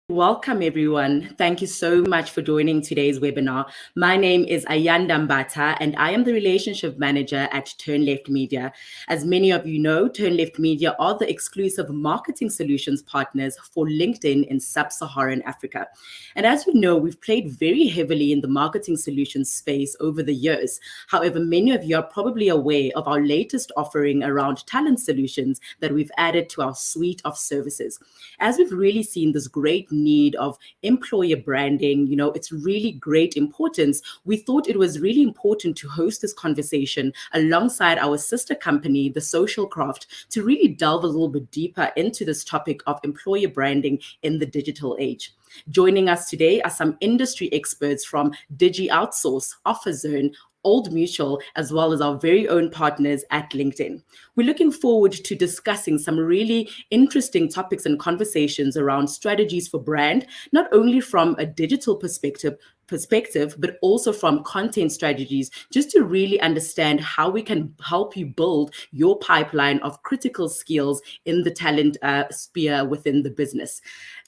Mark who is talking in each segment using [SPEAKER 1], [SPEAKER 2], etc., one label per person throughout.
[SPEAKER 1] Welcome, everyone. Thank you so much for joining today's webinar. My name is Ayanda Mbata, and I am the Relationship Manager at Turn Left Media. As many of you know, Turn Left Media are the exclusive marketing solutions partners for LinkedIn in Sub-Saharan Africa. And as you know, we've played very heavily in the marketing solutions space over the years. However, many of you are probably aware of our latest offering around talent solutions that we've added to our suite of services. As we've really seen this great need of employer branding, it's really great importance. We thought it was really important to host this conversation alongside our sister company, The Social Craft, to really delve a little bit deeper into this topic of employer branding in the digital age. Joining us today are some industry experts from Digi Outsource, OfferZone, Old Mutual, as well as our very own partners at LinkedIn. We're looking forward to discussing some really interesting topics and conversations around strategies for brand, not only from a digital perspective, but also from content strategies, just to really understand how we can help you build your pipeline of critical skills in the talent sphere within the business.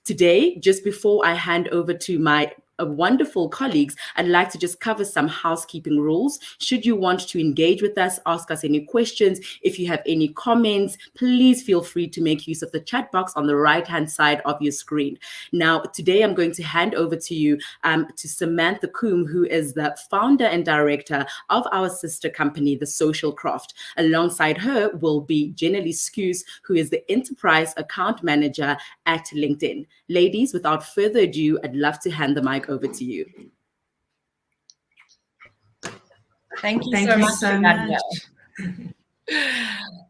[SPEAKER 1] Today, just before I hand over to my wonderful colleagues, I'd like to just cover some housekeeping rules. Should you want to engage with us, ask us any questions, if you have any comments, please feel free to make use of the chat box on the right-hand side of your screen. Now, today I'm going to hand over to you to Samantha Coombe, who is the founder and director of our sister company, The Social Craft. Alongside her will be Jenny Skews, who is the enterprise account manager at LinkedIn. Ladies, without further ado, I'd love to hand the mic over to you.
[SPEAKER 2] Thank you so much.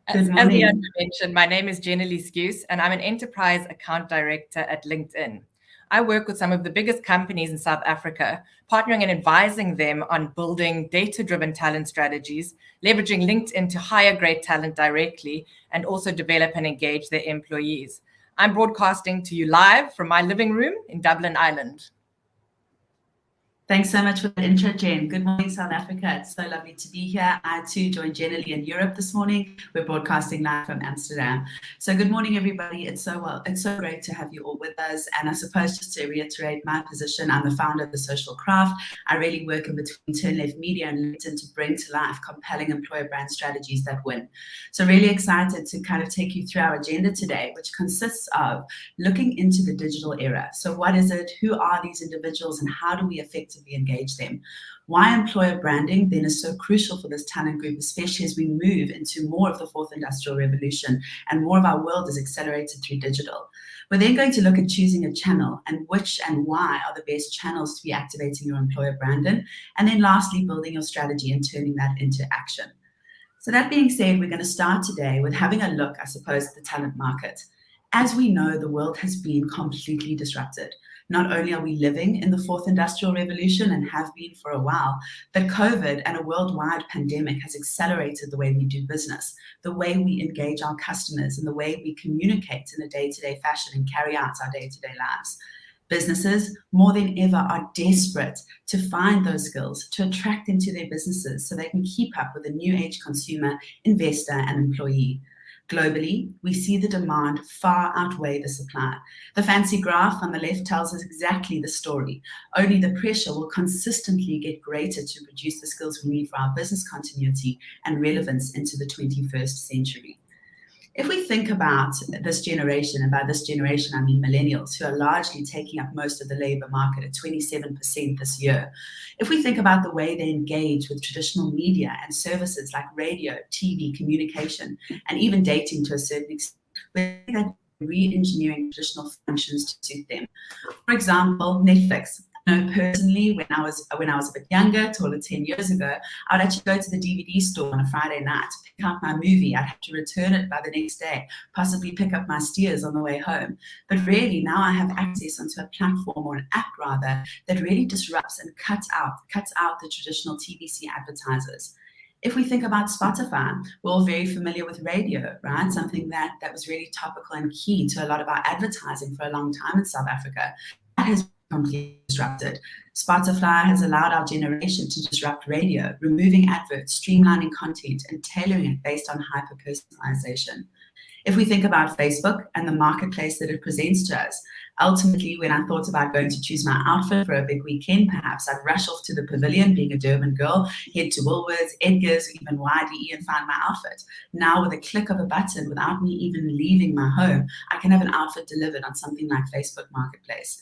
[SPEAKER 2] As Ayanda mentioned, my name is Jenny Skews, and I'm an enterprise account director at LinkedIn. I work with some of the biggest companies in South Africa, partnering and advising them on building data-driven talent strategies, leveraging LinkedIn to hire great talent directly, and also develop and engage their employees. I'm broadcasting to you live from my living room in Dublin, Ireland.
[SPEAKER 3] Thanks so much for the intro, Jen. Good morning, South Africa. It's so lovely to be here. I too joined Jenny in Europe this morning. We're broadcasting live from Amsterdam. So good morning, everybody. It's so great to have you all with us. And I suppose just to reiterate my position, I'm the founder of The Social Craft. I really work in between Turn Left Media and LinkedIn to bring to life compelling employer brand strategies that win. So really excited to kind of take you through our agenda today, which consists of looking into the digital era. So what is it? Who are these individuals and how do we effectively engage them? Why employer branding then is so crucial for this talent group, especially as we move into more of the fourth industrial revolution and more of our world is accelerated through digital. We're then going to look at choosing a channel and which and why are the best channels to be activating your employer brand in. And then lastly, building your strategy and turning that into action. So that being said, we're going to start today with having a look, I suppose, at the talent market. As we know, the world has been completely disrupted. Not only are we living in the fourth industrial revolution and have been for a while, but COVID and a worldwide pandemic has accelerated the way we do business, the way we engage our customers, and the way we communicate in a day-to-day fashion and carry out our day-to-day lives. Businesses, more than ever, are desperate to find those skills, to attract them to their businesses so they can keep up with the new age consumer, investor, and employee. Globally, we see the demand far outweigh the supply. The fancy graph on the left tells us exactly the story. Only the pressure will consistently get greater to produce the skills we need for our business continuity and relevance into the 21st century. If we think about this generation, and by this generation I mean millennials, who are largely taking up most of the labor market at 27% this year, if we think about the way they engage with traditional media and services like radio, TV, communication, and even dating to a certain extent, we're re-engineering traditional functions to suit them. For example, Netflix. know, personally, when I was a bit younger, 12 or 10 years ago, I would actually go to the DVD store on a Friday night to pick out my movie. I'd have to return it by the next day, possibly pick up my steers on the way home. But really, now I have access onto a platform, or an app rather, that really disrupts and cuts out the traditional TVC advertisers. If we think about Spotify, we're all very familiar with radio, right? Something that was really topical and key to a lot of our advertising for a long time in South Africa. That has completely disrupted. Spotify has allowed our generation to disrupt radio, removing adverts, streamlining content, and tailoring it based on hyper-personalization. If we think about Facebook and the marketplace that it presents to us, ultimately, when I thought about going to choose my outfit for a big weekend, perhaps I'd rush off to the pavilion, being a Durban girl, head to Woolworths, Edgar's, or even YDE and find my outfit. Now, with a click of a button, without me even leaving my home, I can have an outfit delivered on something like Facebook Marketplace.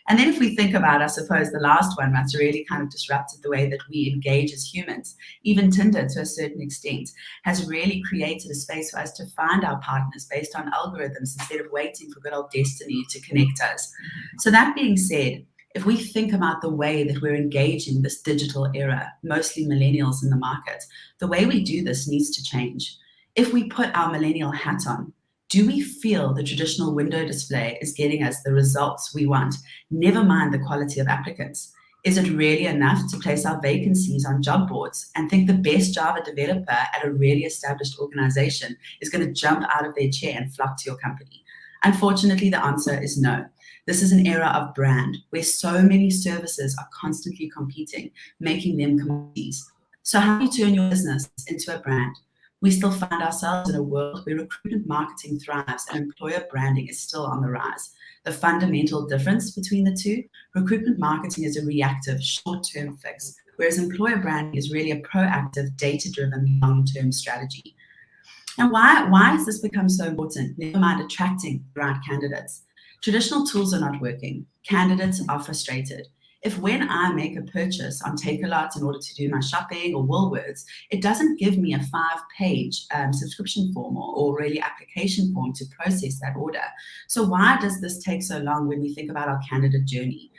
[SPEAKER 3] And then if we think about, I suppose, the last one that's really kind of disrupted the way that we engage as humans, even Tinder to a certain extent has really created a space for us to find our partners based on algorithms instead of waiting for good old destiny to connect us. So that being said, if we think about the way that we're engaging this digital era, mostly millennials in the market, the way we do this needs to change. If we put our millennial hat on, do we feel the traditional window display is getting us the results we want, never mind the quality of applicants? Is it really enough to place our vacancies on job boards and think the best Java developer at a really established organization is going to jump out of their chair and flock to your company? Unfortunately, the answer is no. This is an era of brand where so many services are constantly competing, making them commodities. So how do you turn your business into a brand? We still find ourselves in a world where recruitment marketing thrives and employer branding is still on the rise. The fundamental difference between the two, recruitment marketing is a reactive, short-term fix, whereas employer branding is really a proactive, data-driven, long-term strategy. And why has this become so important? Never mind attracting the right candidates. Traditional tools are not working. Candidates are frustrated. If when I make a purchase on Takealot in order to do my shopping or Woolworths, it doesn't give me a 5-page subscription form or really application form to process that order. So why does this take so long when we think about our candidate journey?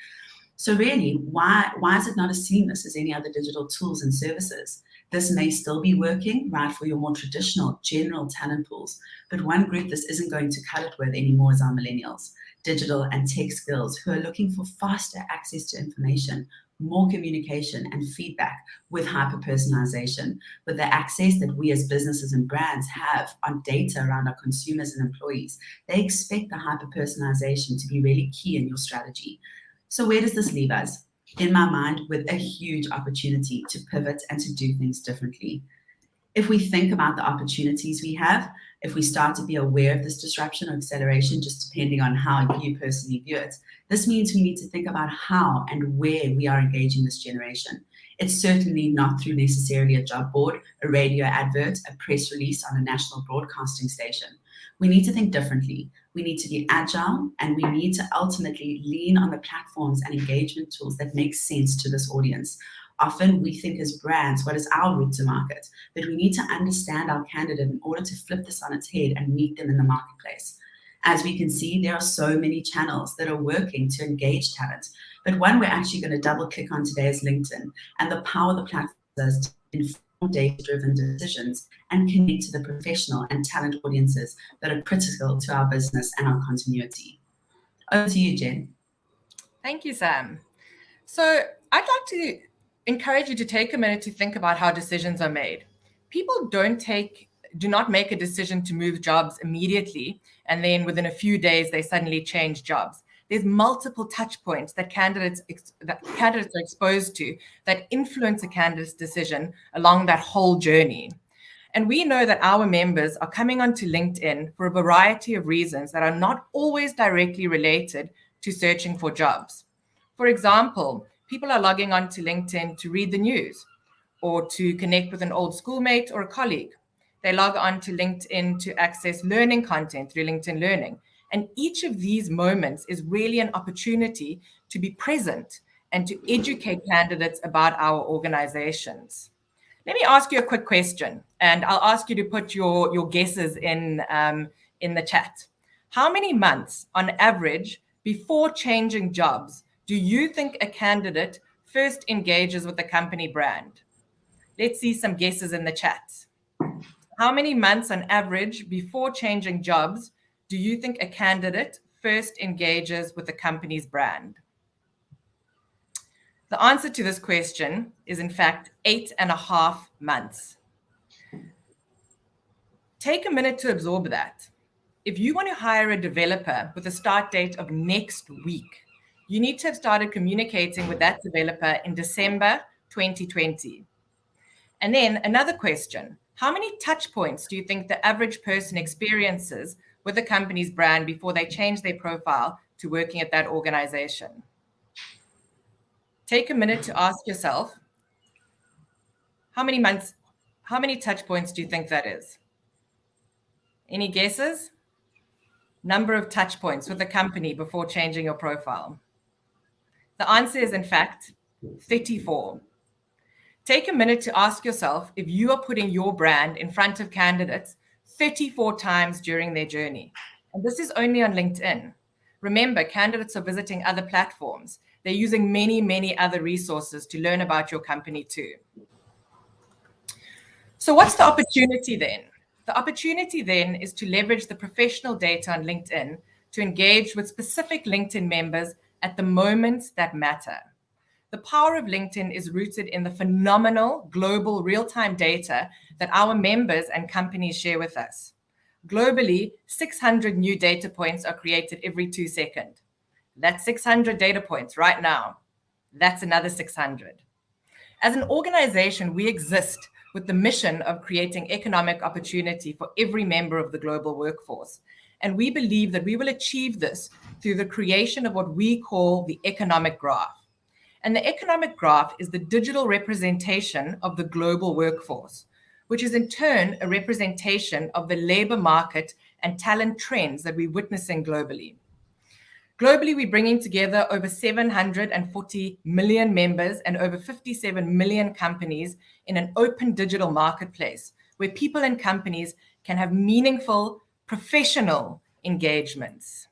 [SPEAKER 3] So really, why is it not as seamless as any other digital tools and services? This may still be working, right, for your more traditional general talent pools, but one group this isn't going to cut it with anymore is our millennials. Digital and tech skills who are looking for faster access to information, more communication and feedback with hyper-personalization, with the access that we as businesses and brands have on data around our consumers and employees. They expect the hyper-personalization to be really key in your strategy. So where does this leave us? In my mind, with a huge opportunity to pivot and to do things differently. If we think about the opportunities we have, if we start to be aware of this disruption or acceleration, just depending on how you personally view it, this means we need to think about how and where we are engaging this generation. It's certainly not through necessarily a job board, a radio advert, a press release on a national broadcasting station. We need to think differently. We need to be agile, and we need to ultimately lean on the platforms and engagement tools that make sense to this audience. Often we think as brands, what is our route to market? But we need to understand our candidate in order to flip this on its head and meet them in the marketplace. As we can see, there are so many channels that are working to engage talent. But one we're actually going to double click on today is LinkedIn, and the power the platform does to inform data-driven decisions and connect to the professional and talent audiences that are critical to our business and our continuity. Over to you, Jen.
[SPEAKER 2] Thank you, Sam. So I'd like to encourage you to take a minute to think about how decisions are made. People do not make a decision to move jobs immediately, and then within a few days, they suddenly change jobs. There's multiple touch points that candidates are exposed to that influence a candidate's decision along that whole journey. And we know that our members are coming onto LinkedIn for a variety of reasons that are not always directly related to searching for jobs. For example, people are logging onto LinkedIn to read the news or to connect with an old schoolmate or a colleague. They log on to LinkedIn to access learning content through LinkedIn Learning. And each of these moments is really an opportunity to be present and to educate candidates about our organizations. Let me ask you a quick question, and I'll ask you to put your guesses in the chat. How many months on average before changing jobs do you think a candidate first engages with the company brand? Let's see some guesses in the chat. How many months on average before changing jobs do you think a candidate first engages with the company's brand? The answer to this question is, in fact, 8.5 months. Take a minute to absorb that. If you want to hire a developer with a start date of next week, you need to have started communicating with that developer in December 2020. And then another question, how many touch points do you think the average person experiences with the company's brand before they change their profile to working at that organization? Take a minute to ask yourself, how many touch points do you think that is? Any guesses? Number of touch points with the company before changing your profile. The answer is, in fact, 34. Take a minute to ask yourself if you are putting your brand in front of candidates 34 times during their journey. And this is only on LinkedIn. Remember, candidates are visiting other platforms. They're using many, many other resources to learn about your company too. So what's the opportunity then? The opportunity then is to leverage the professional data on LinkedIn to engage with specific LinkedIn members at the moments that matter. The power of LinkedIn is rooted in the phenomenal global real-time data that our members and companies share with us. Globally, 600 new data points are created every 2 seconds. That's 600 data points right now. That's another 600. As an organization, we exist with the mission of creating economic opportunity for every member of the global workforce. And we believe that we will achieve this through the creation of what we call the economic graph. And the economic graph is the digital representation of the global workforce, which is in turn a representation of the labor market and talent trends that we're witnessing globally. Globally, we're bringing together over 740 million members and over 57 million companies in an open digital marketplace where people and companies can have meaningful, professional engagements.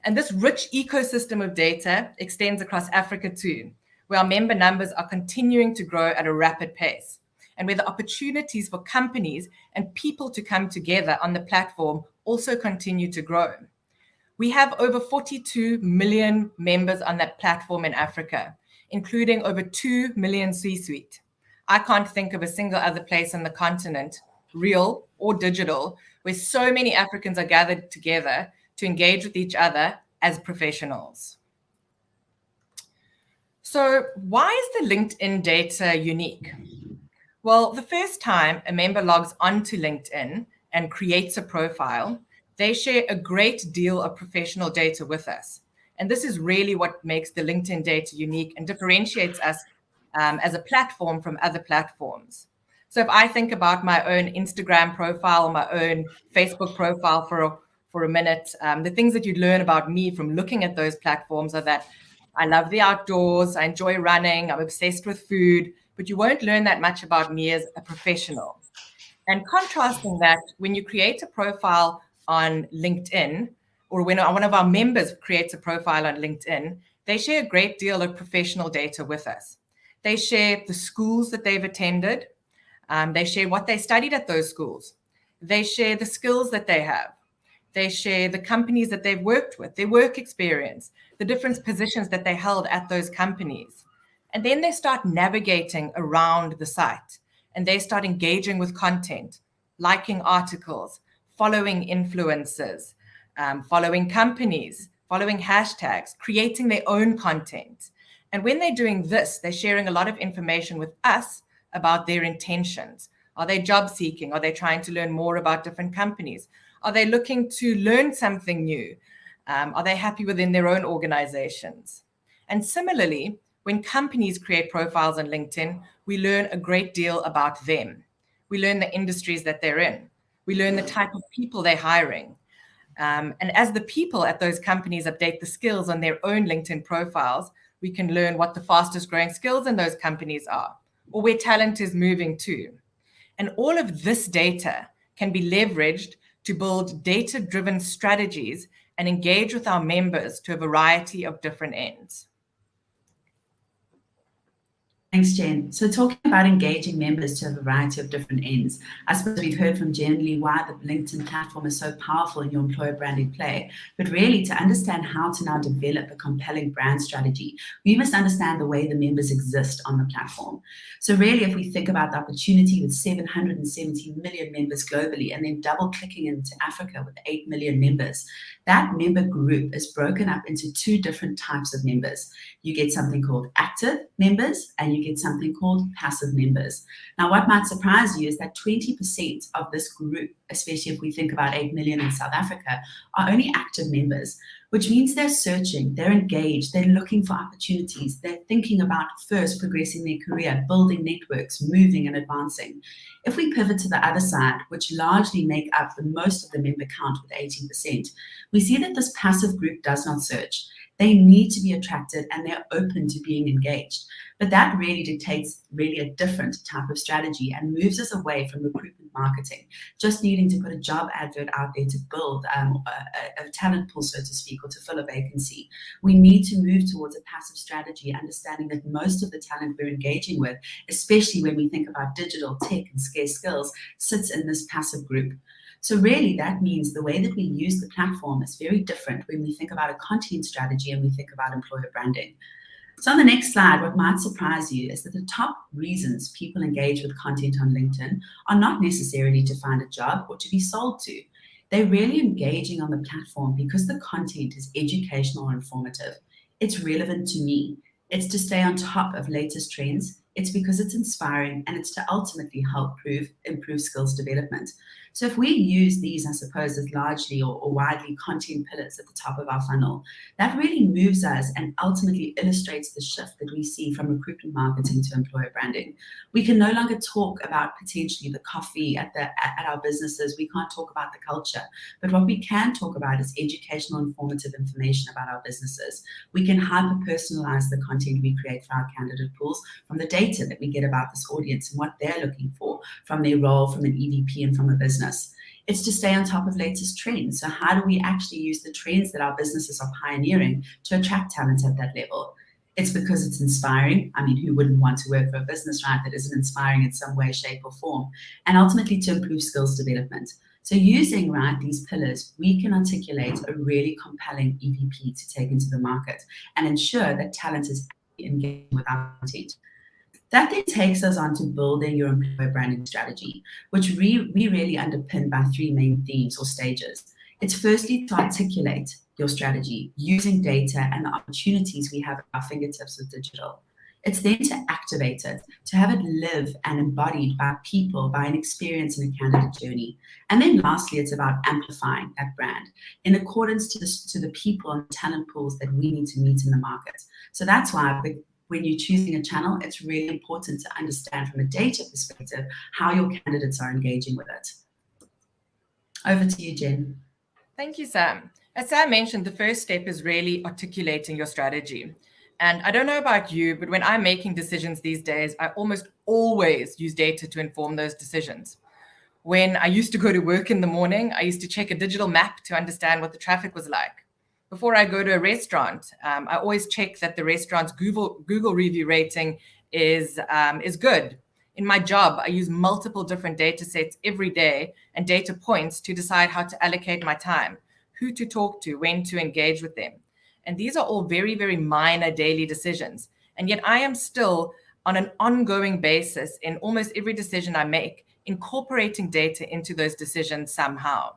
[SPEAKER 2] And this rich ecosystem of data extends across Africa too, where our member numbers are continuing to grow at a rapid pace, and where the opportunities for companies and people to come together on the platform also continue to grow. We have over 42 million members on that platform in Africa, including over 2 million C-suite. I can't think of a single other place on the continent, real or digital, where so many Africans are gathered together to engage with each other as professionals. So why is the LinkedIn data unique? Well, the first time a member logs onto LinkedIn and creates a profile, they share a great deal of professional data with us. And this is really what makes the LinkedIn data unique and differentiates us as a platform from other platforms. So if I think about my own Instagram profile, my own Facebook profile for a minute, the things that you'd learn about me from looking at those platforms are that I love the outdoors, I enjoy running, I'm obsessed with food, but you won't learn that much about me as a professional. And contrasting that, when you create a profile on LinkedIn, or when one of our members creates a profile on LinkedIn, they share a great deal of professional data with us. They share the schools that they've attended. They share what they studied at those schools. They share the skills that they have. They share the companies that they've worked with, their work experience, the different positions that they held at those companies. And then they start navigating around the site and they start engaging with content, liking articles, following influencers, following companies, following hashtags, creating their own content. And when they're doing this, they're sharing a lot of information with us about their intentions. Are they job seeking? Are they trying to learn more about different companies? Are they looking to learn something new? Are they happy within their own organizations? And similarly, when companies create profiles on LinkedIn, we learn a great deal about them. We learn the industries that they're in. We learn the type of people they're hiring. And as the people at those companies update the skills on their own LinkedIn profiles, we can learn what the fastest growing skills in those companies are, or where talent is moving to. And all of this data can be leveraged to build data-driven strategies and engage with our members to a variety of different ends.
[SPEAKER 3] Thanks, Jen. So talking about engaging members to a variety of different ends, I suppose we've heard from Jen why the LinkedIn platform is so powerful in your employer branding play, but really to understand how to now develop a compelling brand strategy, we must understand the way the members exist on the platform. So really, if we think about the opportunity with 770 million members globally, and then double clicking into Africa with 8 million members, that member group is broken up into two different types of members. You get something called active members, and you get something called passive members. Now, what might surprise you is that 20% of this group, especially if we think about 8 million in South Africa, are only active members, which means they're searching, they're engaged, they're looking for opportunities, they're thinking about first progressing their career, building networks, moving and advancing. If we pivot to the other side, which largely make up the most of the member count with 18%, we see that this passive group does not search. They need to be attracted and they're open to being engaged. But that really dictates a different type of strategy and moves us away from recruitment marketing, just needing to put a job advert out there to build a talent pool, so to speak, or to fill a vacancy. We need to move towards a passive strategy, understanding that most of the talent we're engaging with, especially when we think about digital, tech, and scarce skills, sits in this passive group. So really, that means the way that we use the platform is very different when we think about a content strategy and we think about employer branding. So on the next slide, what might surprise you is that the top reasons people engage with content on LinkedIn are not necessarily to find a job or to be sold to. They're really engaging on the platform because the content is educational or informative. It's relevant to me. It's to stay on top of latest trends. It's because it's inspiring, and it's to ultimately help improve skills development. So if we use these, I suppose, as largely or widely content pillars at the top of our funnel, that really moves us and ultimately illustrates the shift that we see from recruitment marketing to employer branding. We can no longer talk about potentially the coffee at our businesses. We can't talk about the culture. But what we can talk about is educational, informative information about our businesses. We can hyper-personalize the content we create for our candidate pools from the data that we get about this audience and what they're looking for from their role, from an EVP, and from a business. It's to stay on top of latest trends. So how do we actually use the trends that our businesses are pioneering to attract talent at that level? It's because it's inspiring. I mean, who wouldn't want to work for a business, right, that isn't inspiring in some way, shape, or form? And ultimately to improve skills development. So using, right, these pillars, we can articulate a really compelling EVP to take into the market and ensure that talent is engaged with our content. That then takes us on to building your employer branding strategy, which we really underpin by three main themes or stages. It's firstly to articulate your strategy using data and the opportunities we have at our fingertips with digital. It's then to activate it, to have it live and embodied by people, by an experience in a candidate journey. And then lastly, it's about amplifying that brand in accordance to the people and talent pools that we need to meet in the market. So that's why when you're choosing a channel, it's really important to understand from a data perspective how your candidates are engaging with it. Over to you, Jen.
[SPEAKER 2] Thank you, Sam. As Sam mentioned, the first step is really articulating your strategy. And I don't know about you, but when I'm making decisions these days, I almost always use data to inform those decisions. When I used to go to work in the morning, I used to check a digital map to understand what the traffic was like. Before I go to a restaurant, I always check that the restaurant's Google review rating is good. In my job, I use multiple different data sets every day and data points to decide how to allocate my time, who to talk to, when to engage with them. And these are all very, very minor daily decisions. And yet I am still on an ongoing basis in almost every decision I make, incorporating data into those decisions somehow.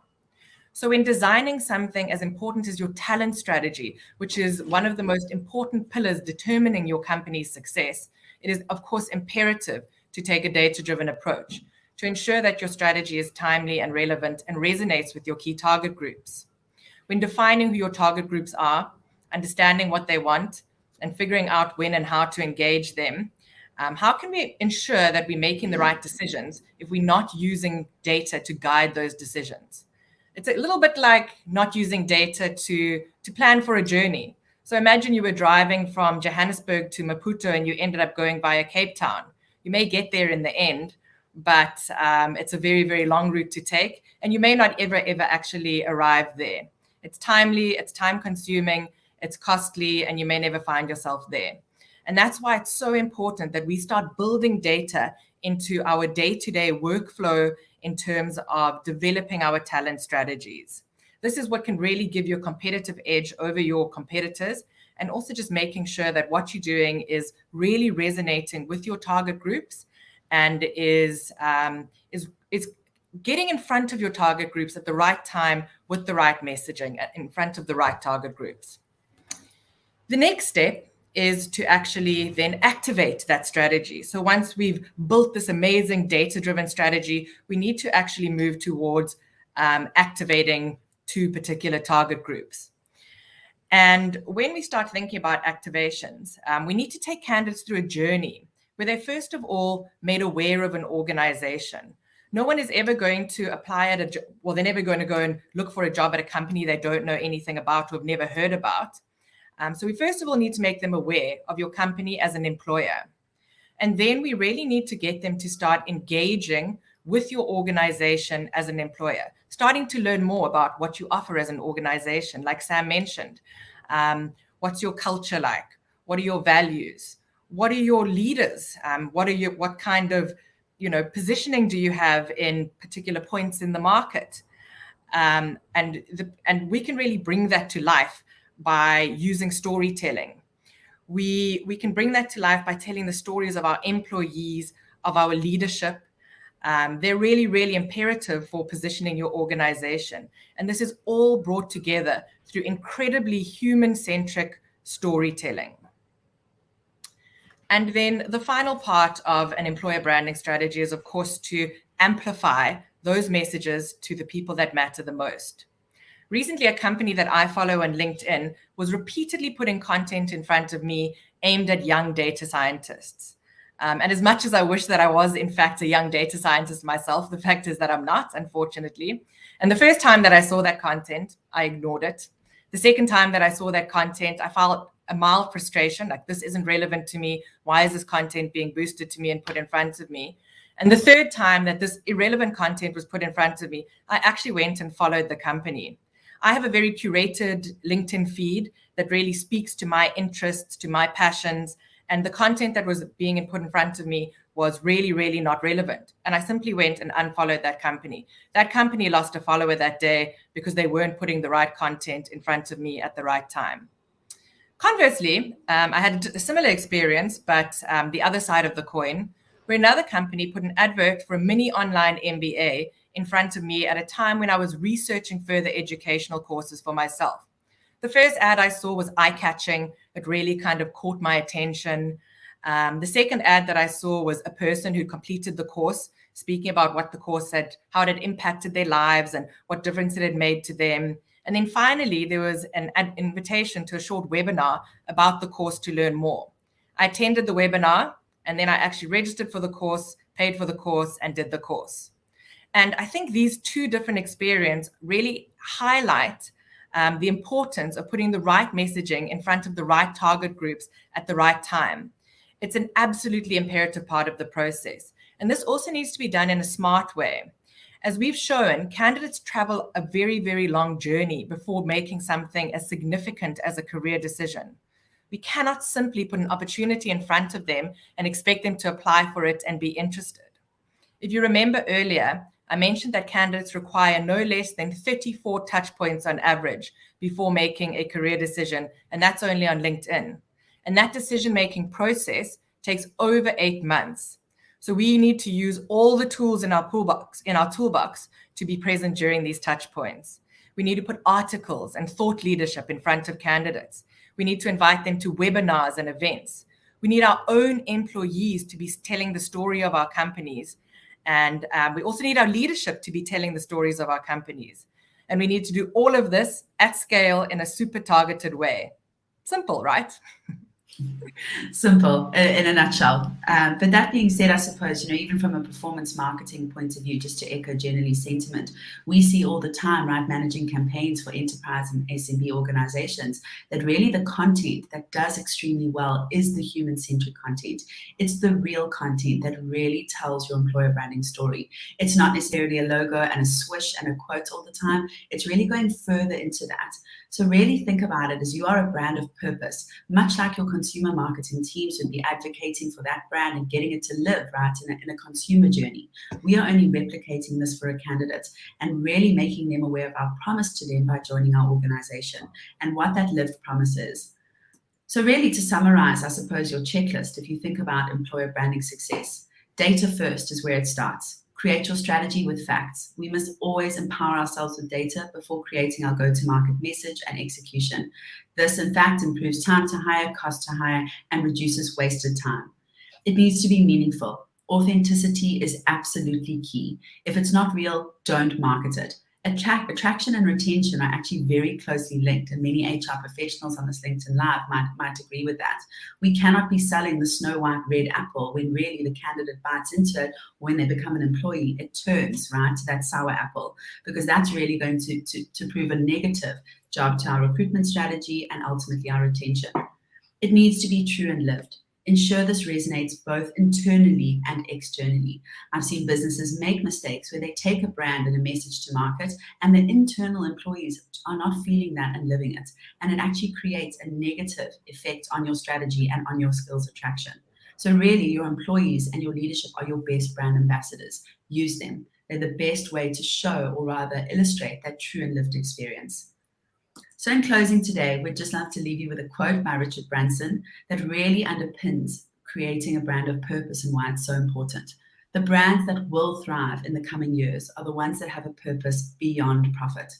[SPEAKER 2] So when designing something as important as your talent strategy, which is one of the most important pillars determining your company's success, it is, of course, imperative to take a data-driven approach to ensure that your strategy is timely and relevant and resonates with your key target groups. When defining who your target groups are, understanding what they want, and figuring out when and how to engage them, how can we ensure that we're making the right decisions if we're not using data to guide those decisions? It's a little bit like not using data to plan for a journey. So imagine you were driving from Johannesburg to Maputo and you ended up going via Cape Town. You may get there in the end, but it's a very, very long route to take, and you may not ever actually arrive there. It's timely, it's time consuming, it's costly, and you may never find yourself there. And that's why it's so important that we start building data into our day-to-day workflow in terms of developing our talent strategies. This is what can really give you a competitive edge over your competitors, and also just making sure that what you're doing is really resonating with your target groups and is getting in front of your target groups at the right time with the right messaging in front of the right target groups. The next step is to actually then activate that strategy. So once we've built this amazing data-driven strategy, we need to actually move towards activating 2 particular target groups. And when we start thinking about activations, we need to take candidates through a journey where they first of all made aware of an organization. No one is ever going to apply at a job, well, they're never going to go and look for a job at a company they don't know anything about or have never heard about. So we first of all need to make them aware of your company as an employer. And then we really need to get them to start engaging with your organization as an employer, starting to learn more about what you offer as an organization, like Sam mentioned. What's your culture like? What are your values? What are your leaders? What kind of positioning do you have in particular points in the market? And we can really bring that to life by using storytelling. We can bring that to life by telling the stories of our employees, of our leadership. They're really, really imperative for positioning your organization. And this is all brought together through incredibly human-centric storytelling. And then the final part of an employer branding strategy is, of course, to amplify those messages to the people that matter the most. Recently, a company that I follow on LinkedIn was repeatedly putting content in front of me aimed at young data scientists. And as much as I wish that I was, in fact, a young data scientist myself, the fact is that I'm not, unfortunately. And the first time that I saw that content, I ignored it. The second time that I saw that content, I felt a mild frustration, like this isn't relevant to me. Why is this content being boosted to me and put in front of me? And the third time that this irrelevant content was put in front of me, I actually went and followed the company. I have a very curated LinkedIn feed that really speaks to my interests, to my passions, and the content that was being put in front of me was really, really not relevant. And I simply went and unfollowed that company. That company lost a follower that day because they weren't putting the right content in front of me at the right time. Conversely, I had a similar experience, but the other side of the coin, where another company put an advert for a mini online MBA in front of me at a time when I was researching further educational courses for myself. The first ad I saw was eye-catching. It really kind of caught my attention. The second ad that I saw was a person who completed the course, speaking about what the course had, how it had impacted their lives and what difference it had made to them. And then finally, there was an invitation to a short webinar about the course to learn more. I attended the webinar, and then I actually registered for the course, paid for the course, and did the course. And I think these 2 different experiences really highlight the importance of putting the right messaging in front of the right target groups at the right time. It's an absolutely imperative part of the process. And this also needs to be done in a smart way. As we've shown, candidates travel a very, very long journey before making something as significant as a career decision. We cannot simply put an opportunity in front of them and expect them to apply for it and be interested. If you remember earlier, I mentioned that candidates require no less than 34 touch points on average before making a career decision, and that's only on LinkedIn. And that decision-making process takes over 8 months. So we need to use all the tools in our toolbox to be present during these touch points. We need to put articles and thought leadership in front of candidates. We need to invite them to webinars and events. We need our own employees to be telling the story of our companies. And we also need our leadership to be telling the stories of our companies. And we need to do all of this at scale in a super targeted way. Simple, right?
[SPEAKER 3] Simple in a nutshell. But that being said, I suppose, even from a performance marketing point of view, just to echo Jenny's sentiment, we see all the time, right, managing campaigns for enterprise and SMB organizations, that really the content that does extremely well is the human-centric content. It's the real content that really tells your employer branding story. It's not necessarily a logo and a swish and a quote all the time. It's really going further into that. So really think about it as you are a brand of purpose, much like your consumer marketing teams would be advocating for that brand and getting it to live, right, in a consumer journey. We are only replicating this for a candidate and really making them aware of our promise to them by joining our organization and what that lived promise is. So really, to summarize, I suppose, your checklist, if you think about employer branding success, data first is where it starts. Create your strategy with facts. We must always empower ourselves with data before creating our go-to-market message and execution. This, in fact, improves time to hire, cost to hire, and reduces wasted time. It needs to be meaningful. Authenticity is absolutely key. If it's not real, don't market it. Attraction and retention are actually very closely linked, and many HR professionals on this LinkedIn Live might agree with that. We cannot be selling the snow white red apple when really the candidate bites into it. When they become an employee, it turns, right, to that sour apple, because that's really going to prove a negative job to our recruitment strategy and ultimately our retention. It needs to be true and lived. Ensure this resonates both internally and externally. I've seen businesses make mistakes where they take a brand and a message to market and the internal employees are not feeling that and living it. And it actually creates a negative effect on your strategy and on your skills attraction. So really, your employees and your leadership are your best brand ambassadors. Use them. They're the best way to show, or rather illustrate, that true and lived experience. So in closing today, we'd just love to leave you with a quote by Richard Branson that really underpins creating a brand of purpose and why it's so important. The brands that will thrive in the coming years are the ones that have a purpose beyond profit.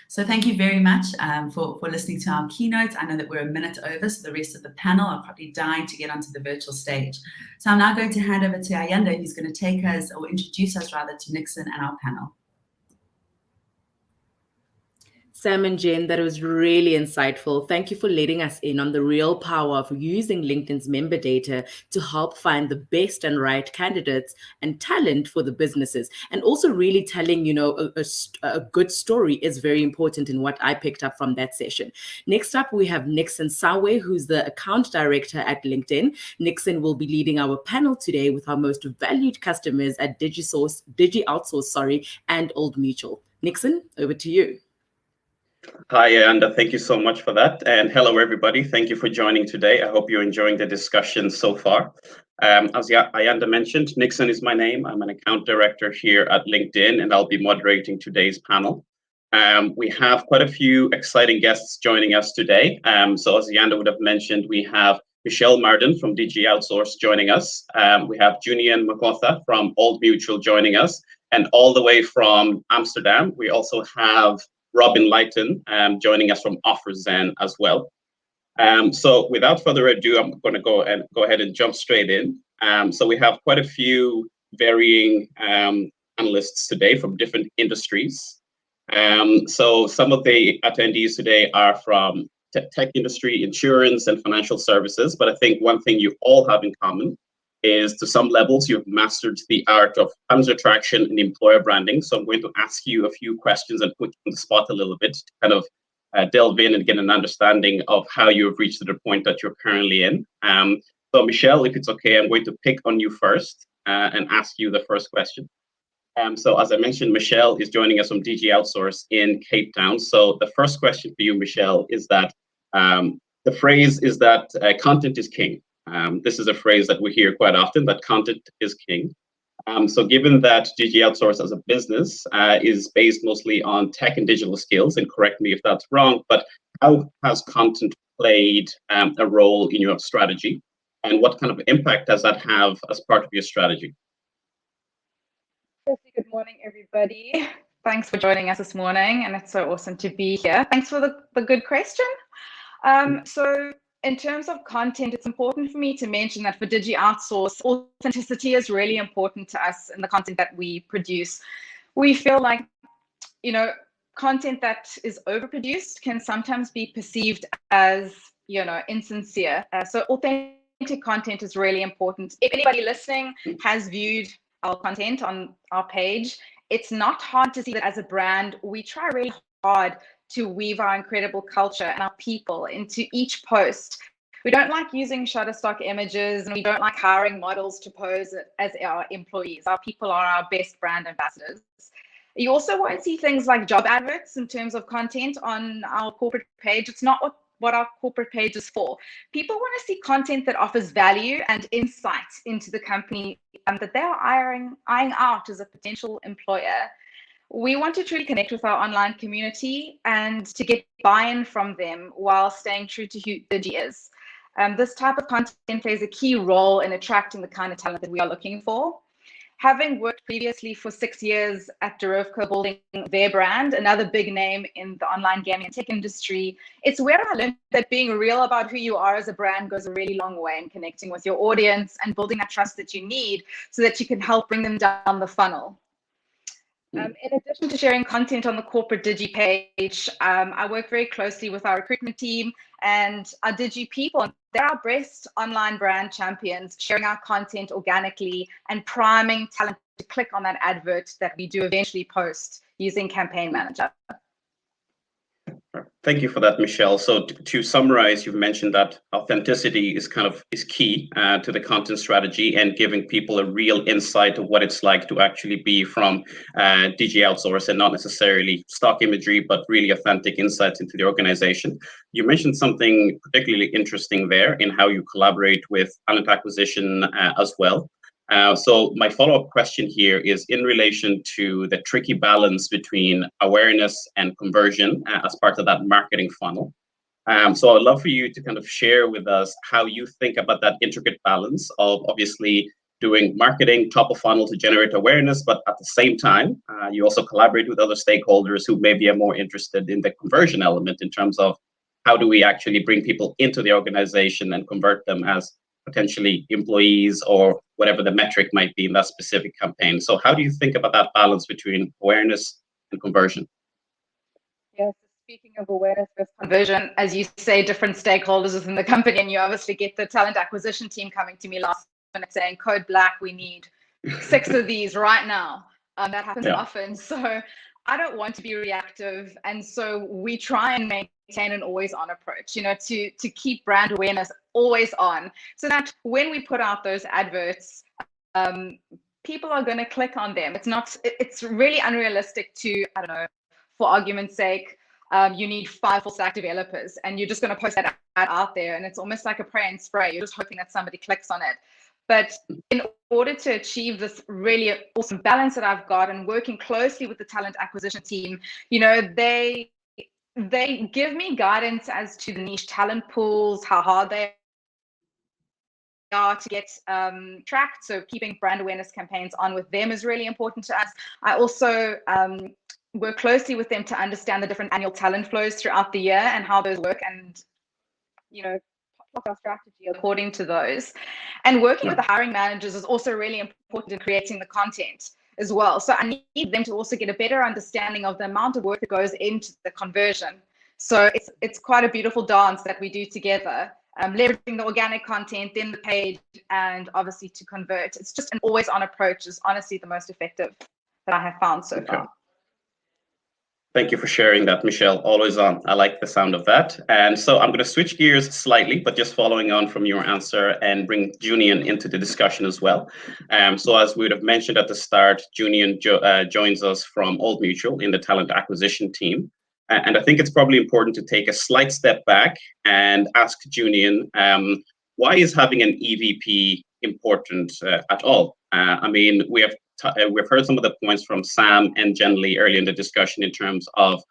[SPEAKER 3] So thank you very much for listening to our keynote. I know that we're a minute over, so the rest of the panel are probably dying to get onto the virtual stage. So I'm now going to hand over to Ayanda, who's going to take us, or introduce us rather, to Nixon and our panel.
[SPEAKER 1] Sam and Jen, that was really insightful. Thank you for letting us in on the real power of using LinkedIn's member data to help find the best and right candidates and talent for the businesses. And also really telling, a good story is very important in what I picked up from that session. Next up, we have Nixon Sawe, who's the account director at LinkedIn. Nixon will be leading our panel today with our most valued customers at DigiOutsource, and Old Mutual. Nixon, over to you.
[SPEAKER 4] Hi, Ayanda. Thank you so much for that. And hello, everybody. Thank you for joining today. I hope you're enjoying the discussion so far. As Ayanda mentioned, Nixon is my name. I'm an account director here at LinkedIn, and I'll be moderating today's panel. We have quite a few exciting guests joining us today. So as Ayanda would have mentioned, we have Michelle Marden from DigiOutsource joining us. We have Junian Makotha from Old Mutual joining us. And all the way from Amsterdam, we also have Robin Lighton joining us from OfferZen as well. So without further ado, I'm going to go ahead and jump straight in. So we have quite a few varying analysts today from different industries. So some of the attendees today are from tech industry, insurance, and financial services. But I think one thing you all have in common is, to some levels, you've mastered the art of candidate attraction and employer branding. So I'm going to ask you a few questions and put you on the spot a little bit to kind of delve in and get an understanding of how you have reached to the point that you're currently in. So Michelle, if it's okay, I'm going to pick on you first and ask you the first question. So as I mentioned, Michelle is joining us from DigiOutsource in Cape Town. So the first question for you, Michelle, is that the phrase is that content is king. This is a phrase that we hear quite often, that content is king. So given that DigiOutsource as a business is based mostly on tech and digital skills, and correct me if that's wrong, but how has content played a role in your strategy? And what kind of impact does that have as part of your strategy?
[SPEAKER 5] Firstly, good morning, everybody. Thanks for joining us this morning, and it's so awesome to be here. Thanks for the good question. So in terms of content, it's important for me to mention that for DigiOutsource, authenticity is really important to us in the content that we produce. We feel like, content that is overproduced can sometimes be perceived as insincere. So authentic content is really important. If anybody listening has viewed our content on our page, it's not hard to see that as a brand, we try really hard to weave our incredible culture and our people into each post. We don't like using Shutterstock images, and we don't like hiring models to pose as our employees. Our people are our best brand ambassadors. You also won't see things like job adverts in terms of content on our corporate page. It's not what our corporate page is for. People want to see content that offers value and insight into the company that they are eyeing out as a potential employer. We want to truly connect with our online community and to get buy-in from them while staying true to who Digi is. This type of content plays a key role in attracting the kind of talent that we are looking for. Having worked previously for 6 years at Derivco building their brand, another big name in the online gaming and tech industry, it's where I learned that being real about who you are as a brand goes a really long way in connecting with your audience and building that trust that you need so that you can help bring them down the funnel. In addition to sharing content on the corporate Digi page, I work very closely with our recruitment team and our Digi people. They're our best online brand champions, sharing our content organically and priming talent to click on that advert that we do eventually post using Campaign Manager.
[SPEAKER 4] Thank you for that, Michelle. So to summarize, you've mentioned that authenticity is key to the content strategy and giving people a real insight of what it's like to actually be from Digi Outsource and not necessarily stock imagery, but really authentic insights into the organization. You mentioned something particularly interesting there in how you collaborate with talent acquisition as well. So my follow-up question here is in relation to the tricky balance between awareness and conversion as part of that marketing funnel. So I'd love for you to kind of share with us how you think about that intricate balance of obviously doing marketing top of funnel to generate awareness, but at the same time, you also collaborate with other stakeholders who maybe are more interested in the conversion element in terms of how do we actually bring people into the organization and convert them as potentially employees or whatever the metric might be in that specific campaign. So how do you think about that balance between awareness and conversion?
[SPEAKER 5] Yes, speaking of awareness versus conversion, as you say, different stakeholders within the company, and you obviously get the talent acquisition team coming to me last minute saying, code black, we need 6 of these right now. That happens often. So I don't want to be reactive. And so we try and maintain an always on approach, to keep brand awareness always on, so that when we put out those adverts, people are going to click on them. It's really unrealistic to, I don't know, for argument's sake, you need 5 full stack developers and you're just going to post that ad out there. And it's almost like a pray and spray. You're just hoping that somebody clicks on it. But in order to achieve this really awesome balance that I've got and working closely with the talent acquisition team, they give me guidance as to the niche talent pools, how hard they are to get tracked. So keeping brand awareness campaigns on with them is really important to us. I also work closely with them to understand the different annual talent flows throughout the year and how those work, and plot our strategy according to those. And working with the hiring managers is also really important in creating the content as well. So I need them to also get a better understanding of the amount of work that goes into the conversion. So it's quite a beautiful dance that we do together, leveraging the organic content, then the paid, and obviously to convert. It's just an always on approach is honestly the most effective that I have found so far.
[SPEAKER 4] Thank you for sharing that, Michelle. Always on. I like the sound of that. And so I'm going to switch gears slightly, but just following on from your answer and bring Junian into the discussion as well. So as we would have mentioned at the start, Junian joins us from Old Mutual in the talent acquisition team. And I think it's probably important to take a slight step back and ask Junian, why is having an EVP important at all? I mean, we've heard some of the points from Sam and Jen Lee earlier in the discussion in terms of,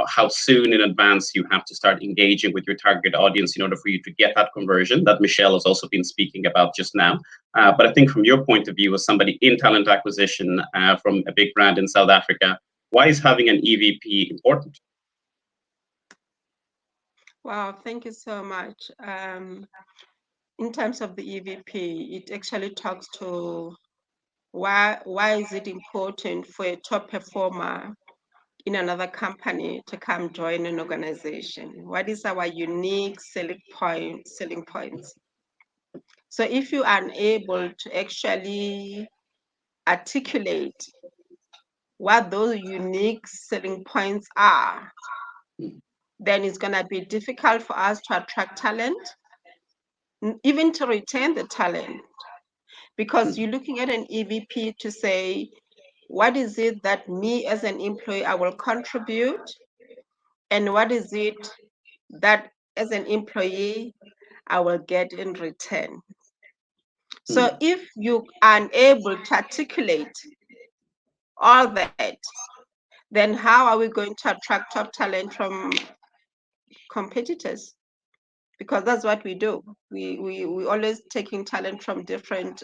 [SPEAKER 4] how soon in advance you have to start engaging with your target audience in order for you to get that conversion that Michelle has also been speaking about just now. But I think from your point of view as somebody in talent acquisition from a big brand in South Africa, why is having an EVP important?
[SPEAKER 6] Wow, thank you so much. In terms of the EVP, it actually talks to why is it important for a top performer in another company to come join an organization? What is our unique selling points? So if you are unable to actually articulate what those unique selling points are, then it's going to be difficult for us to attract talent, even to retain the talent, because you're looking at an EVP to say, what is it that me as an employee I will contribute, and what is it that as an employee I will get in return? So if you are unable to articulate all that, then how are we going to attract top talent from competitors? Because that's what we do. We always taking talent from different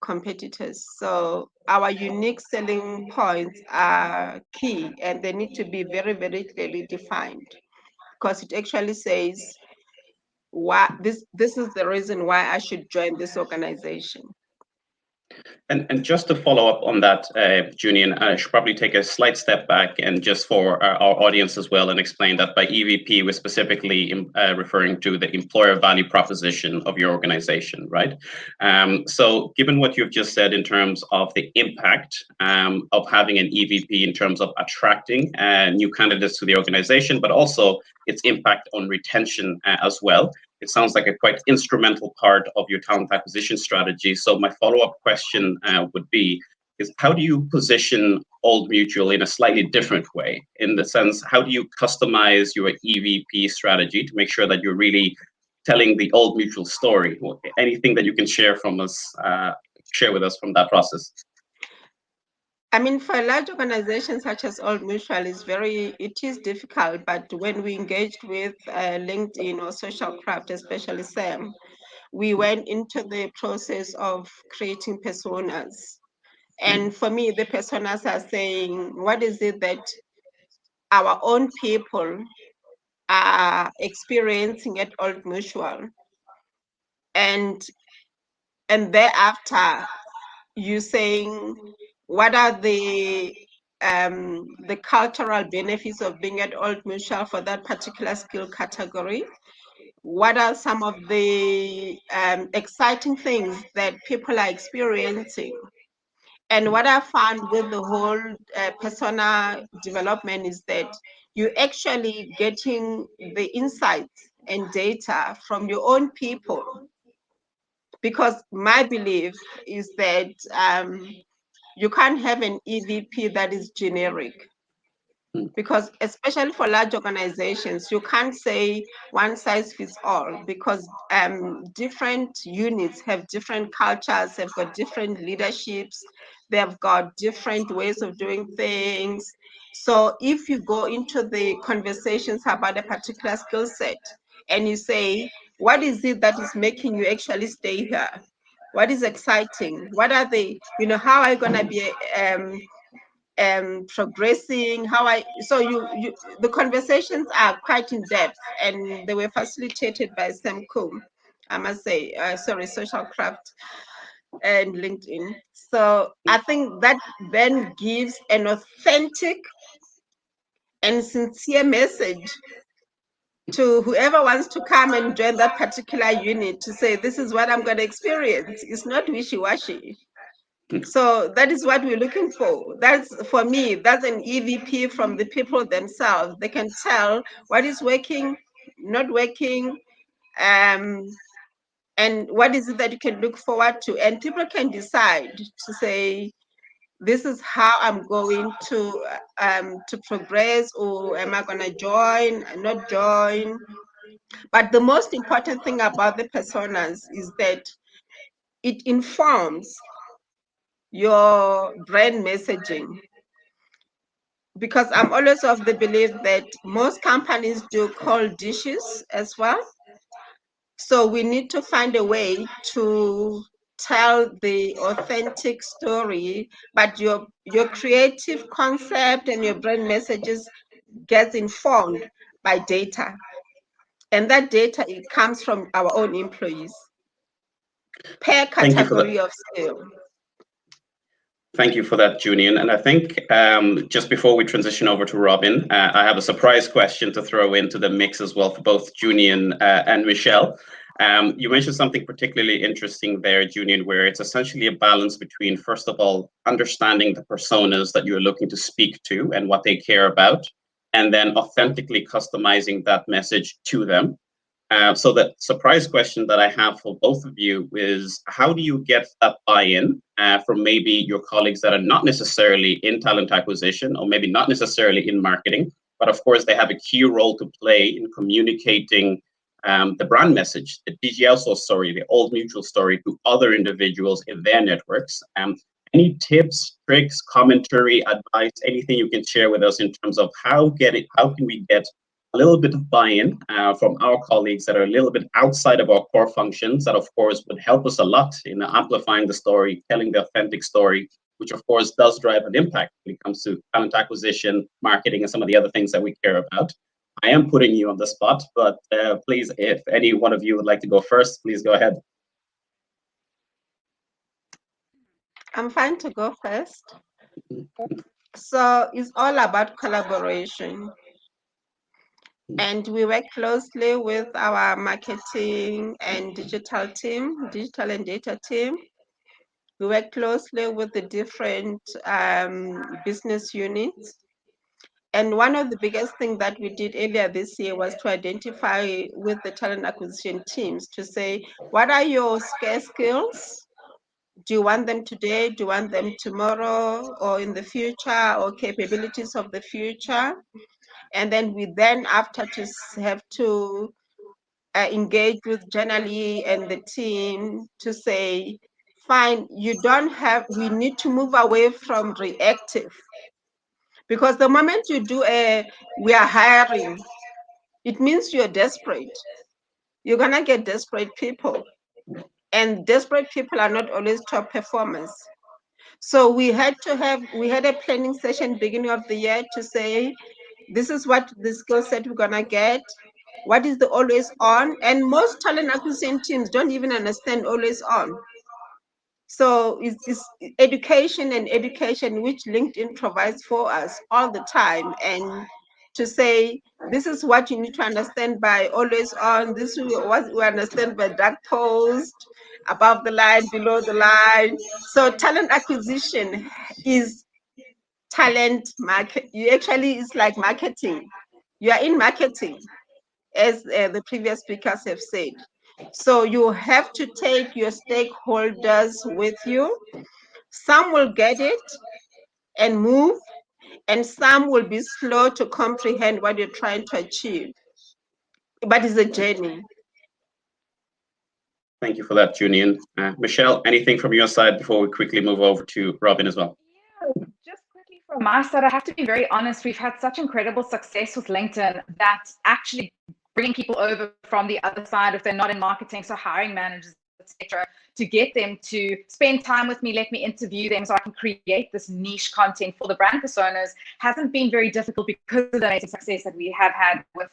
[SPEAKER 6] competitors. So our unique selling points are key, and they need to be very, very clearly defined, because it actually says why this is the reason why I should join this organization.
[SPEAKER 4] And just to follow up on that, Junian, I should probably take a slight step back and just for our audience as well, and explain that by EVP, we're specifically referring to the employer value proposition of your organization, right? So given what you've just said in terms of the impact of having an EVP in terms of attracting new candidates to the organization, but also its impact on retention as well, it sounds like a quite instrumental part of your talent acquisition strategy. So my follow-up question would be, is how do you position Old Mutual in a slightly different way? In the sense, how do you customize your EVP strategy to make sure that you're really telling the Old Mutual story? Anything that you can share from us, share with us from that process?
[SPEAKER 6] I mean, for a large organization such as Old Mutual, it is difficult, but when we engaged with LinkedIn or Social Craft, especially Sam, we went into the process of creating personas. And for me, the personas are saying, what is it that our own people are experiencing at Old Mutual? And thereafter, you saying, what are the cultural benefits of being at Old Mutual for that particular skill category? What are some of the exciting things that people are experiencing? And what I found with the whole persona development is that you're actually getting the insights and data from your own people. Because my belief is that you can't have an EVP that is generic. Because especially for large organizations, you can't say one size fits all, because different units have different cultures, have got different leaderships, they've got different ways of doing things. So if you go into the conversations about a particular skill set and you say, what is it that is making you actually stay here? What is exciting? What are they, how are you going to be progressing? The conversations are quite in depth, and they were facilitated by Sam Coom, I must say, Social Craft and LinkedIn. So I think that then gives an authentic and sincere message to whoever wants to come and join that particular unit, to say, this is what I'm going to experience. It's not wishy-washy. So that is what we're looking for. For me, that's an EVP from the people themselves. They can tell what is working, not working, and what is it that you can look forward to. And people can decide to say, this is how I'm going to progress, or am I going to join, not join? But the most important thing about the personas is that it informs your brand messaging. Because I'm always of the belief that most companies do cold dishes as well. So we need to find a way to tell the authentic story, but your creative concept and your brand messages gets informed by data. And that data, it comes from our own employees per category of skill.
[SPEAKER 4] Thank you for that, Junian. And I think just before we transition over to Robin, I have a surprise question to throw into the mix as well for both Junian and Michelle. You mentioned something particularly interesting there, Junian, where it's essentially a balance between, first of all, understanding the personas that you're looking to speak to and what they care about, and then authentically customizing that message to them. So the surprise question that I have for both of you is, how do you get that buy-in from maybe your colleagues that are not necessarily in talent acquisition or maybe not necessarily in marketing, but of course they have a key role to play in communicating the brand message, the DGL story, the Old Mutual story to other individuals in their networks. Any tips, tricks, commentary, advice, anything you can share with us in terms of how can we get a little bit of buy-in from our colleagues that are a little bit outside of our core functions that, of course, would help us a lot in amplifying the story, telling the authentic story, which, of course, does drive an impact when it comes to talent acquisition, marketing, and some of the other things that we care about. I am putting you on the spot, but please, if any one of you would like to go first, please go ahead.
[SPEAKER 6] I'm fine to go first. So it's all about collaboration. And we work closely with our marketing and digital team, digital and data team. We work closely with the different business units. And one of the biggest things that we did earlier this year was to identify with the talent acquisition teams to say, what are your scarce skills? Do you want them today? Do you want them tomorrow or in the future, or capabilities of the future? And then we after have to engage with Janali and the team to say, fine, we need to move away from reactive. Because the moment you do we are hiring, it means you're desperate. You're gonna get desperate people. And desperate people are not always top performers. So we had a planning session beginning of the year to say, this is what the skill set we're gonna get. What is the always on? And most talent acquisition teams don't even understand always on. So it's education and education, which LinkedIn provides for us all the time. And to say, this is what you need to understand by always on, this is what we understand by dark post, above the line, below the line. So talent acquisition is talent market. It's like marketing. You are in marketing, as the previous speakers have said. So you have to take your stakeholders with you. Some will get it and move, and some will be slow to comprehend what you're trying to achieve. But it's a journey.
[SPEAKER 4] Thank you for that, Junian. Michelle, anything from your side before we quickly move over to Robin as well?
[SPEAKER 5] Yeah, just quickly from my side, I have to be very honest. We've had such incredible success with LinkedIn that actually bringing people over from the other side, if they're not in marketing, so hiring managers, etc., to get them to spend time with me, let me interview them so I can create this niche content for the brand personas, hasn't been very difficult because of the amazing success that we have had with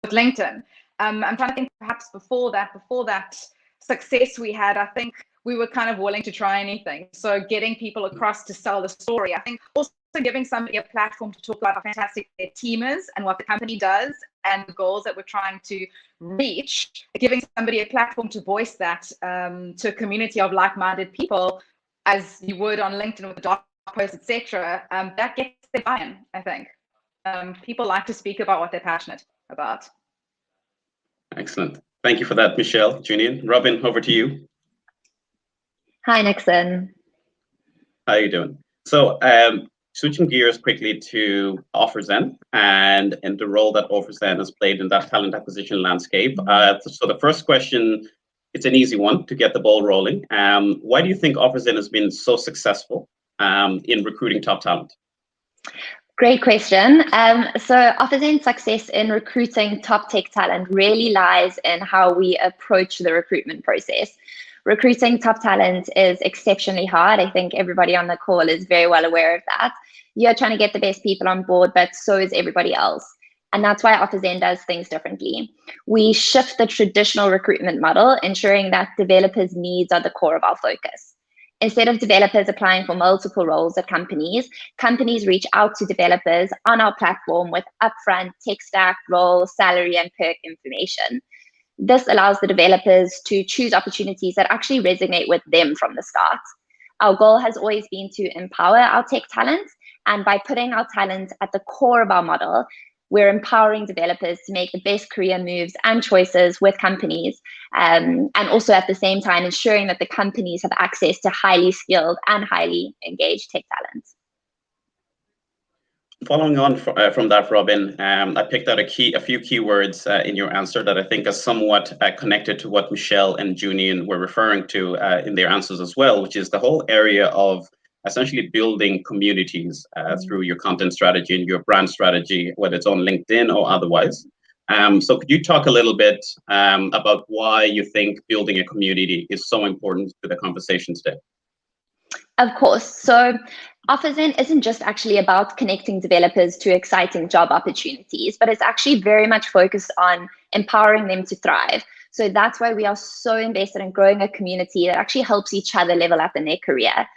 [SPEAKER 5] LinkedIn. I'm trying to think perhaps before that success we had, I think we were kind of willing to try anything. So getting people across to sell the story. I think also giving somebody a platform to talk about how fantastic their team is and what the company does and the goals that we're trying to reach, giving somebody a platform to voice that to a community of like-minded people, as you would on LinkedIn with the doc posts, etc. That gets their buy-in, I think. People like to speak about what they're passionate about.
[SPEAKER 4] Excellent. Thank you for that, Michelle. Junian. Robin, over to you.
[SPEAKER 7] Hi, Nixon.
[SPEAKER 4] How are you doing? So switching gears quickly to OfferZen and the role that OfferZen has played in that talent acquisition landscape. So the first question, it's an easy one to get the ball rolling. Why do you think OfferZen has been so successful in recruiting top talent?
[SPEAKER 7] Great question. So OfferZen's success in recruiting top tech talent really lies in how we approach the recruitment process. Recruiting top talent is exceptionally hard. I think everybody on the call is very well aware of that. You're trying to get the best people on board, but so is everybody else. And that's why OfferZen does things differently. We shift the traditional recruitment model, ensuring that developers' needs are the core of our focus. Instead of developers applying for multiple roles at companies reach out to developers on our platform with upfront tech stack, role, salary, and perk information. This allows the developers to choose opportunities that actually resonate with them from the start. Our goal has always been to empower our tech talent, and by putting our talent at the core of our model, we're empowering developers to make the best career moves and choices with companies, and also at the same time ensuring that the companies have access to highly skilled and highly engaged tech talent.
[SPEAKER 4] Following on from that, Robin, I picked out a few keywords in your answer that I think are somewhat connected to what Michelle and Junian were referring to in their answers as well, which is the whole area of essentially building communities through your content strategy and your brand strategy, whether it's on LinkedIn or otherwise. So could you talk a little bit about why you think building a community is so important to the conversation today?
[SPEAKER 7] Of course. So OfferZen isn't just actually about connecting developers to exciting job opportunities, but it's actually very much focused on empowering them to thrive. So that's why we are so invested in growing a community that actually helps each other level up in their career.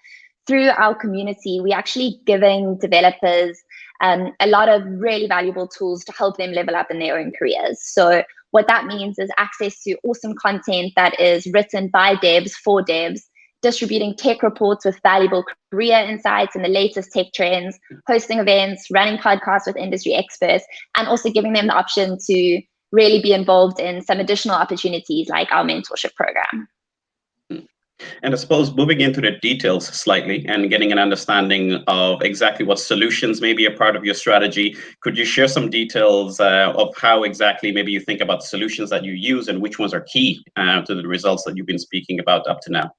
[SPEAKER 7] Through our community, we're actually giving developers a lot of really valuable tools to help them level up in their own careers. So what that means is access to awesome content that is written by devs for devs, distributing tech reports with valuable career insights and the latest tech trends, hosting events, running podcasts with industry experts, and also giving them the option to really be involved in some additional opportunities like our mentorship program.
[SPEAKER 4] And I suppose moving into the details slightly and getting an understanding of exactly what solutions may be a part of your strategy, could you share some details of how exactly maybe you think about the solutions that you use and which ones are key to the results that you've been speaking about up to now?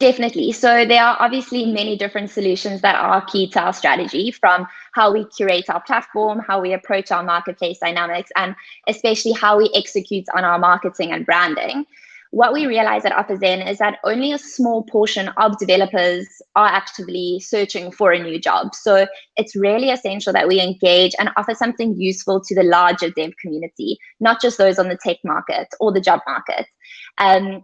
[SPEAKER 7] Definitely. So there are obviously many different solutions that are key to our strategy, from how we curate our platform, how we approach our marketplace dynamics, and especially how we execute on our marketing and branding. What we realize at OfferZen is that only a small portion of developers are actively searching for a new job. So it's really essential that we engage and offer something useful to the larger dev community, not just those on the tech market or the job market.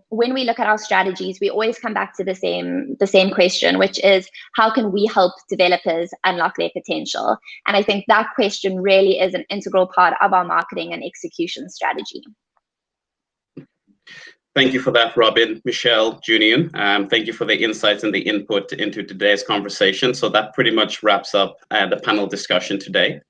[SPEAKER 7] When we look at our strategies, we always come back to the same question, which is how can we help developers unlock their potential? And I think that question really is an integral part of our marketing and execution strategy.
[SPEAKER 4] Thank you for that, Robin, Michelle, Junian. Thank you for the insights and the input into today's conversation. So that pretty much wraps up the panel discussion today.